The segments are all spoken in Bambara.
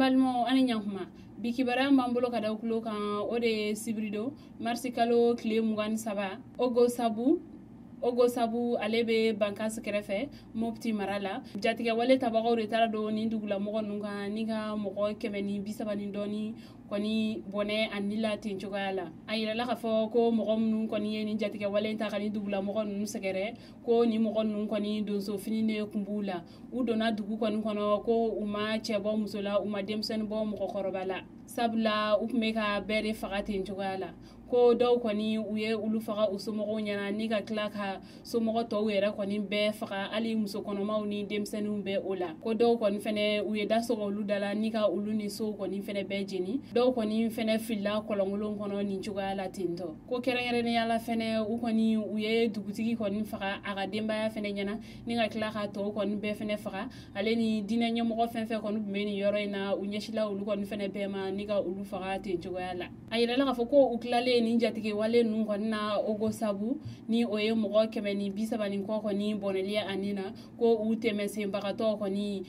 balmo ani nyankuma bikibara mbambolo kada ukulo kan ode sibrido marsikalo kle mugan saba ogo sabu alebe bankas kerefe mopti marala jatige wale tabagaw de tara do ni dugula mogo nunga ni ga mogo kemeni bisabani doni koni bone anila tinchogala ayira la khafo ko mogo nun koni ni jatige wale ta kani dugula mogo nun segere ko ni mogo nun koni do so finine kumbula udona dugu koni kono ko uma chebo musola uma demsen bo mogo korobala sabla upmeka bere fagati tinchogala ko daw koni uye ulu faga usomogo nyana ni ka kla ka somogo to wera koni be faga ali muso kono mawni demsenu be ola ko daw koni fene uye da so ulu dala ni ka ulu ni so koni fene be jeni daw koni fene filla kolongolo kono ni chuga la tinto ko kerengere ni yala fene u koni uye dugutigi koni faga aga demba ya fene nyana ni ka kla ka to koni be fene faga ale ni dina nyomogo fenfe koni be ni yoro ina unyeshila ulu koni fene be ma ni ka ulu faga tinto yala ayira la ka foko uklale ni jatige wale nun konna ogo sabu ni oye mogo kemeni bisabani ko ni bonelia anina ko uteme sembagato ko ni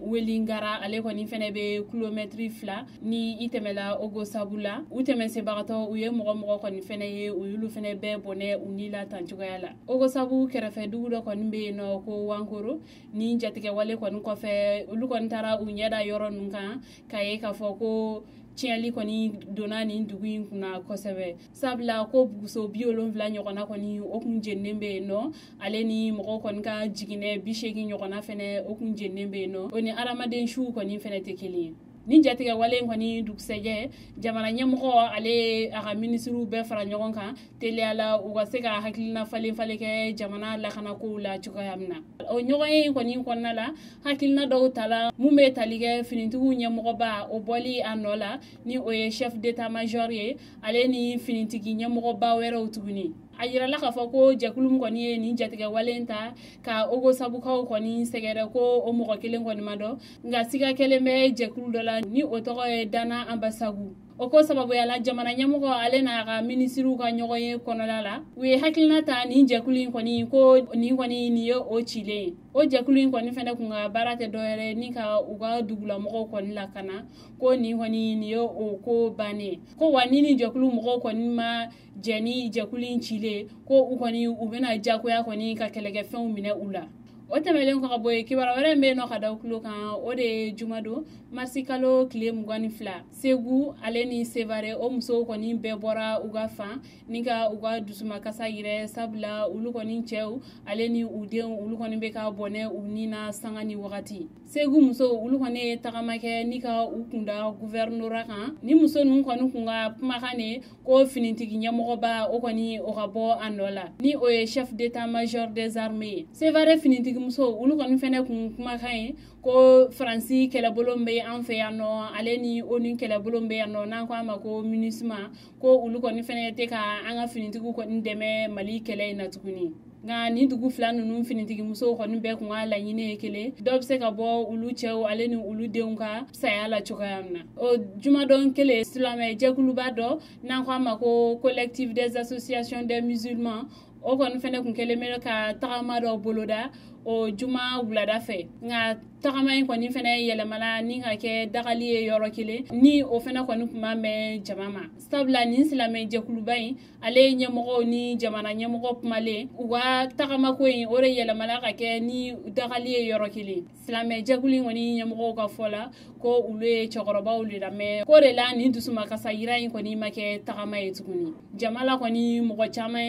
welingara ale ko ni fene be kilometri fla ni itemela ogo sabula uteme sembagato uye mogo ko ni fene ye uyulu fene be bone unila tanchugala ogo sabu kerefe dugudo ko ni be no ko wankoro ni jatige wale ko ni ko fe ulu ko ntara unyeda yoro nunka kaye ka foko tiali koni donani ndugu kuna kosebe sabla ko buso biolon vla nyokona koni okun jennembe no aleni moko kon ka jigine bishegi nyokona fene okun jennembe no oni aramaden shu koni fene tekeli ni jatige wale koni dukseje jamana nyamko ale aga ministru be fara nyokon kan tele ala ugaseka hakilina fale ke jamana la kana ko la chukayamna o nyokoy koni konnala hakilina do tala mume talige finintu nyamko ba o boli anola ni oye chef d'état major ye ale ni finintigi nyamko ba wera utuguni ayira la kafa ko jakulum koni ni jatige walenta ka ogo sabu ka koni segere ko o mo kelen koni mado nga siga keleme jakulu dola ni otogo dana ambasagu oko sababu yala jamana nyamugo ale na ga ministru ka nyogoye konolala we hakilna ta ni jakulu koni ko ni koni ni yo o chile o jakulu koni fena kunga barate doere ni ka uga dugula mo koni la kana ko ni koni ni yo o ko bane ko wani ni jakulu mo koni ma jeni jakulin chile ko ukoni ubena jakoya koni ka kelege fen mine ula o temelen ko boye kibara wala me no kada ukulo kan o de jumado marsikalo kile mugani fla segu aleni sevare o muso koni be bora uga fa nika uga dusuma kasa yire sabla ulu koni chew aleni uden ulu koni be ka bone unina sangani wakati segu muso ulu koni tagamake nika ukunda gouverneur kan ni muso nun koni kunga makane ko finintigi nyamogo ba o koni o gabo anola ni o chef d'état major des armées sevare finintigi muso ulu koni fene kun kuma kan ko franci kele bolombe an fe yano aleni oni kele bolombe yano na ko amako munisma ko ulu koni fene te ka anga finitigu ko ndeme mali kele na tukuni nga ni dugu flanu nun finitigi muso ko be ko ala nyine kele dob se ka bo ulu chew aleni ulu deunka sayala chokayamna o juma don kele islamé jekulu bado na ko amako collectif des associations des musulmans o kon fene kun kele melo ka tagama do boloda o juma wulada fe nga tagama ko ni fene yele mala ni nga ke dagali yoro kile ni o fene ko ni kuma me jamama stabla ni islamé jekulu bay ale nyamogo ni jamana nyamogo kumale uwa tagama ko yin ore yele mala ka ke ni dagali yoro kile islamé jekulu ngoni nyamogo ka fola ko ule chokoroba ule da me ko re la ni dusuma ka sayira ko ni make tagama etukuni jamala ko ni mogo chama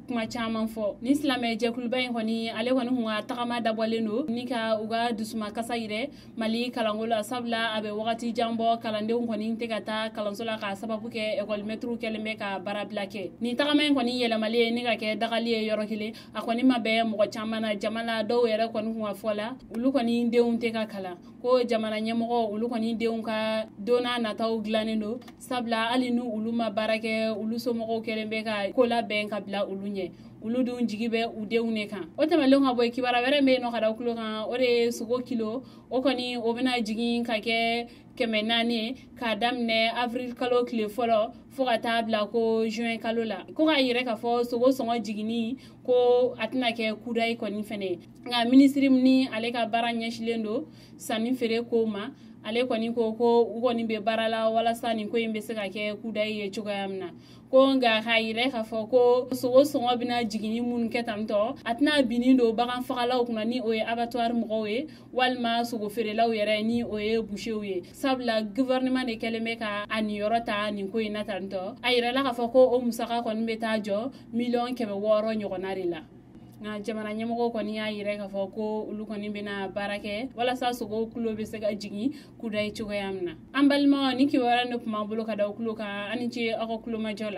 kuma chama fo ni islamé jekulu bay ko ni ale ko ni huwa tagama daboleno ni ka uga dusuma ka sayire mali kalangola sabla abe wakati jambo kalande ko ni tekata kalansola ka sababu ke école metro kelme ka barablake ni tagama ko ni yele mali ni ka ke dagali yoro kile akoni mabe mogo chama na jamala do yere ko ni huwa fola ulu ko ni deunte ka kala ko jamana nyamogo ulu ko ni deunka dona na taw glaneno sabla alinu ulu ma barake ulu somogo kelembe ka kola ben ka bla ulunye ulu dun jigibe udeune kan o tamalon ha boy kibara were me no kada kulo kan o de sugo kilo o koni o bena jigin ka ke 400 k'a daminɛ avril kalo tile fɔlɔ fo ka taa bila ko juin kalo la ko k'a yɛrɛ k'a fɔ sogo sɔngɔ jiginni ko a tɛna kɛ kudayi kɔni fɛnɛ nka minisiri ni ale ka baara ɲɛsilen don sanni feere ko ma ale kɔni ko u kɔni bɛ baara la walasa nin ko in bɛ se ka kɛ kudayi ye cogoya min na ko nka k'a yɛrɛ k'a fɔ ko sogo sɔngɔ bɛna jiginni minnu kɛ tantɔ a tɛna binni don bagan fagalaw kunna ni o ye abattoir mɔgɔw ye walima sogo feerelaw yɛrɛ ni o ye boucherw ye sabula gouvernement de kɛlen bɛ ka a niyɔrɔ ta nin ko in na tantɔ a yɛrɛla k'a fɔ ko o musaka kɔni bɛ taa jɔ 600,000 ɲɔgɔnna de la nka jamana ɲɛmɔgɔ kɔni y'a yɛrɛ k'a fɔ ko olu kɔni bɛna baara kɛ walasa sogo kulo bɛ se ka jigin kudayi cogoya min na an balimaw ni kibaruya ne tun b'an bolo ka da o kulo kan ani ce aw ka kulomajɔ la